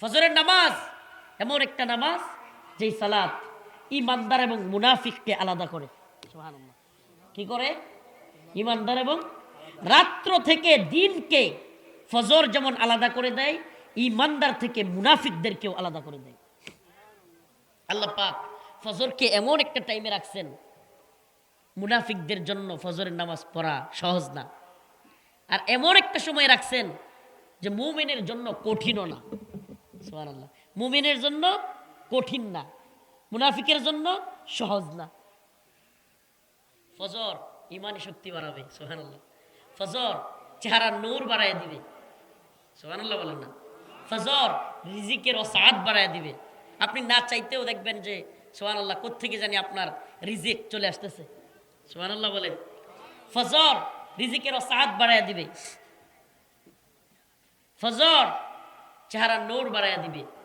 ফজরের নামাজ এমন একটা নামাজ যেই সালাত ইমানদার এবং মুনাফিককে আলাদা করে। সুবহানাল্লাহ। কি করে? ইমানদার এবং রাত্র থেকে দিনকে ফজর যেমন আলাদা করে দেয়, ইমানদার থেকে মুনাফিকদেরকেও আলাদা করে দেয়। আল্লাহ পাক ফজরকে এমন একটা টাইমে রাখছেন, মুনাফিকদের জন্য ফজরের নামাজ পড়া সহজ না। আর এমন একটা সময় রাখছেন যে মুমিনের জন্য কঠিনও না। সুবহানাল্লাহ। মুমিনের জন্য কঠিন না, মুনাফিকের জন্য সহজ না। ফজর ইমানি শক্তি বাড়াবে। সুবহানাল্লাহ। ফজর চেহারার নূর বাড়ায় দিবে। সুবহানাল্লাহ বলেন না? ফজর রিজিকের ওসাআত বাড়ায় দিবে। আপনি না চাইতেও দেখবেন যে সুবহানাল্লাহ কোত্থেকে জানি আপনার রিজিক চলে আসতেছে। সুবহানাল্লাহ বলেন। ফজর রিজিকের ওসাআত বাড়ায় দিবে। ফজর চেহারার নূর বাড়ায় দিবে।